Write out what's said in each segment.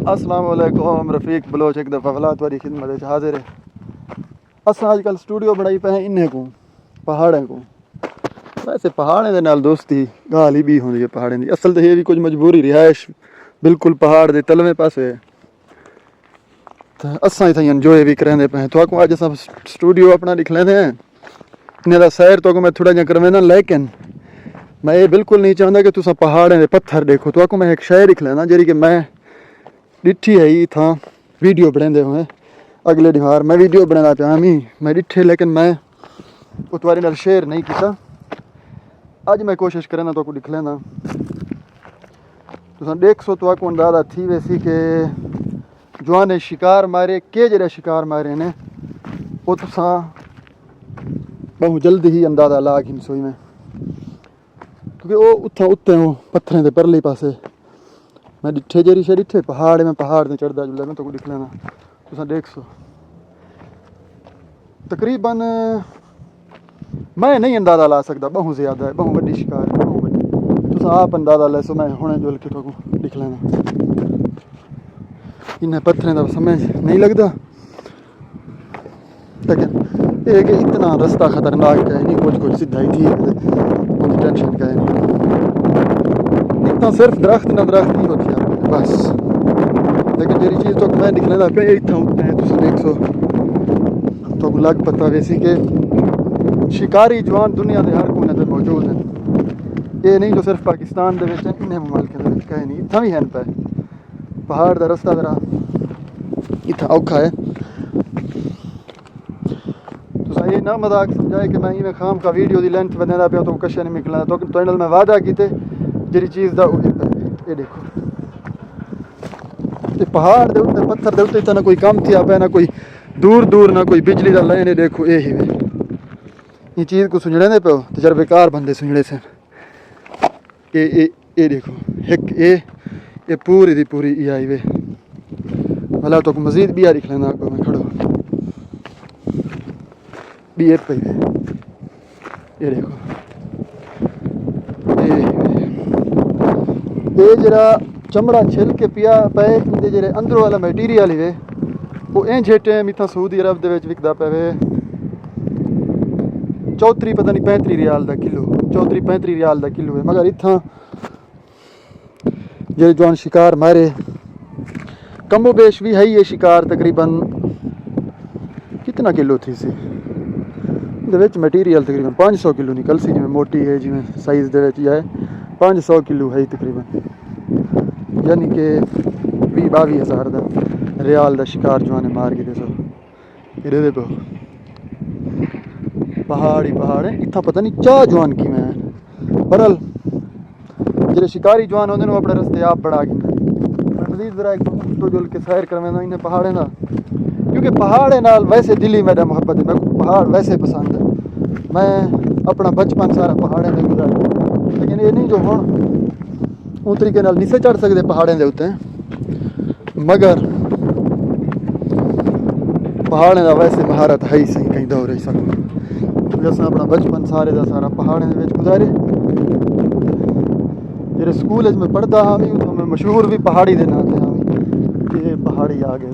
अस्सलाम वालेकुम रफ़ीक बलोच एक दफ़ा फलात वाली खिदमत हाजिर है। अस अजकल स्टूडियो बनाई पे इन्हें को पहाड़ों को वैसे पहाड़ों के नाल दोस्ती गाल ही भी होंदी है पहाड़ों की। असल तो ये भी कुछ मजबूरी रिहाइश बिल्कुल पहाड़ के तलवे पासे है तो असा इतना इंजॉय भी करेंदे पे। तो अज अस स्टूडियो अपना दिख लेंदे हैं इन्हें दा सैर तो मैं थोड़ा जहा करवेंदा, लेकिन मैं ये बिल्कुल नहीं चाहता कि तुसा पहाड़ों के पत्थर देखो। तो मैं एक शहर दिख लेना जी कि मैं डिठी है इतना वीडियो बनाते हुए अगले दीवार मैं वीडियो बनाना चाह मैं डिठे, लेकिन मैं उतवारी नाल शेयर नहीं किया। अज मैं कोशिश करना तो दिख लेना तुसा देख सो तो अंदाजा थी वैसी कि जो ने शिकार मारे के जड़े शिकार मारे ने वो तुसा बहुत जल्दी ही अंदाजा ला कि सोई में, क्योंकि वो उत्थे उत्ते वो पत्थरें के परली पासे मैं डिठे जेरी शे डिठे पहाड़ में पहाड़ से चढ़ता जुला मैं तो दिख लेना तुसा देख सो। तकरीबन मैं नहीं अंदाजा ला सकता, बहुत ज़्यादा है, बहुत बड़ी शिकार है, बहुत बड़ी। तुसा आप अंदाजा ले सो मैं हुणे जुल के तो दिख लेना। इन्हें पत्थरें का समझ नहीं लगता, लेकिन ये कि इतना रास्ता खतरनाक है नहीं, कुछ सीधा ही थी मुझे टेंशन का है नहीं। इतना सिर्फ दरख्त ना दरख्त नहीं होती है बस, लेकिन जेरी चीज़ तो मैं दिख लेना पे इतना उठते हैं तुम देख सो तो लग पता वैसी के शिकारी जवान दुनिया के हर कोने पर मौजूद हैं। ये नहीं जो सिर्फ पाकिस्तान के इन्हें मुल्कों के कहीं नहीं, इतना भी है पे पहाड़ का रास्ता जरा इतना औखा है। तो ये ना मजाक समझाए कि मैं इवें खाम का वीडियो की लेंथ बना पे तो कशा नहीं निकलना तो मैं वादा किते जी चीज़ का ये देखो ये पहाड़ के उत्ते पत्थर के उत्ते इतना कोई कम थी पे ना कोई दूर दूर ना कोई बिजली का लाइन। देखो ये ही ये चीज़ को सुझड़े पे तजर्बेकार बंदे सुझड़े से ये देखो एक ये पूरी दी पूरी ये आई वे भला तो मजीद भी दिख लेना आपको मैं खड़ो भी पे ये देखो ये जरा चमड़ा छिल के पिया पे इनके जरे अंदरों वाला मटीरियल ही वे वो एं झेटे इतना सऊदी अरब के विकदा पे वे 34 पता नहीं 35 रियाल का किलो 34-35 रियाल का किलो है। मगर इतना जे जवान शिकार मारे कमो बेश भी है ये शिकार तकरीबन कितना किलो थी सी मटीरियल तकरीबन 500 किलो निकल सी, जिमें मोटी है जिमें साइज़ है 500 किलो है तकरीबन, यानी कि 20-22 हज़ार का रियाल का शिकार जो ने मार के दे सो ये पे पहाड़ ही पहाड़ है। इतना पता नहीं चाह जवान की मैं बरल जो शिकारी जवान होंगे अपने रस्ते आप बढ़ा के मजीद जरा एक तो जुल के सैर कर इन्हें पहाड़े ना, क्योंकि पहाड़े नाल वैसे दिली मेरा मोहब्बत है, मेरे को पहाड़ वैसे पसंद है। मैं अपना बचपन सारा पहाड़े में गुजारा, लेकिन ये नहीं जो हम उस तरीके नाल नीचे चढ़ सकते पहाड़े के उत्ते, मगर पहाड़े का वैसे महारत है ही सही कहीं दौड़ ही सकूँ। जैसे अपना बचपन सारे का सारा पहाड़े के गुजारे। जेरे स्कूल में पढ़ता हाँ भी तो मैं मशहूर भी पहाड़ी के नाते हाँ भी ये पहाड़ी आ गए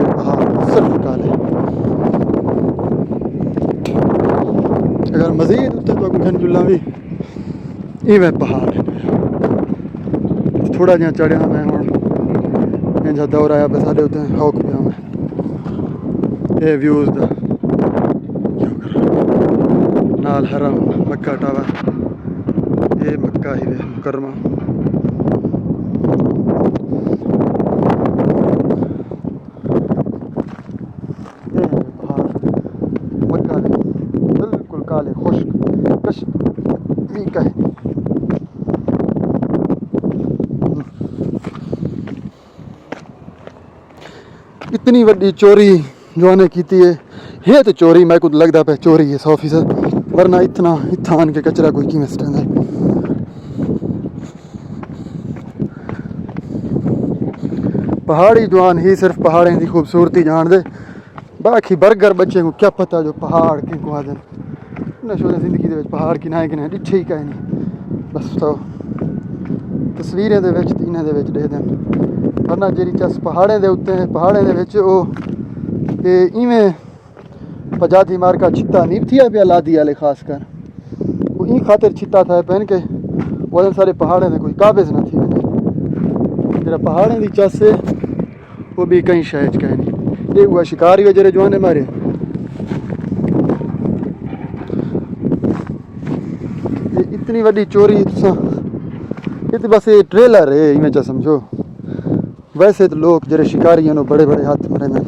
पहाड़ सिर्फ काले। अगर मजीद उत्ते तो घन जुला भी इवें पहाड़ थोड़ा जहाँ चढ़िया मैं हूँ इंजा दौर आया पे साढ़े उत्ते हौक पिया मैं ये व्यूज़ दा नाल हरम मक्का टावर ये मक्का ही वे मुकरमा ये है पहाड़ मक्का बिल्कुल काले खुश्क कश भी कहे। इतनी बड़ी चोरी जो ने की है तो चोरी मैं कुछ लगता पे चोरी है 100%, वरना इतना आन के कचरा कोई की मिस्टेक है। पहाड़ी जवान ही सिर्फ पहाड़ों की खूबसूरती जान दे, बाकी बर्गर बच्चे को क्या पता जो पहाड़ के को आदन नशो जिंदगी पहाड़ की ना डिठे ही कहीं नहीं बस। तो ਤਸਵੀਰਾਂ ਦੇ ਵਿੱਚ ਇਹਨਾਂ ਦੇ ਵਿੱਚ ਦੇਖਦੇ ਹਨ ਵਰਨਾ ਜਿਹੜੀ ਚਸ ਪਹਾੜਾਂ ਦੇ ਉੱਤੇ ਪਹਾੜਾਂ ਦੇ ਵਿੱਚ ਉਹ ਇਹ ਇਵੇਂ पजाती मार का छित्ता नहीं थी पे लादी वाले खास कर वो इन खातिर छित्ता था पहन के वजन सारे पहाड़े में कोई काबिज ना थी जरा पहाड़े की चस है वो भी कहीं शहज कह नहीं ये हुआ शिकारी हो जरे जवाने मारे ये इतनी बड़ी चोरी ये तो बस ये ट्रेलर है इमें चा समझो वैसे तो लोग जरे शिकारी बड़े बड़े हाथ मरे में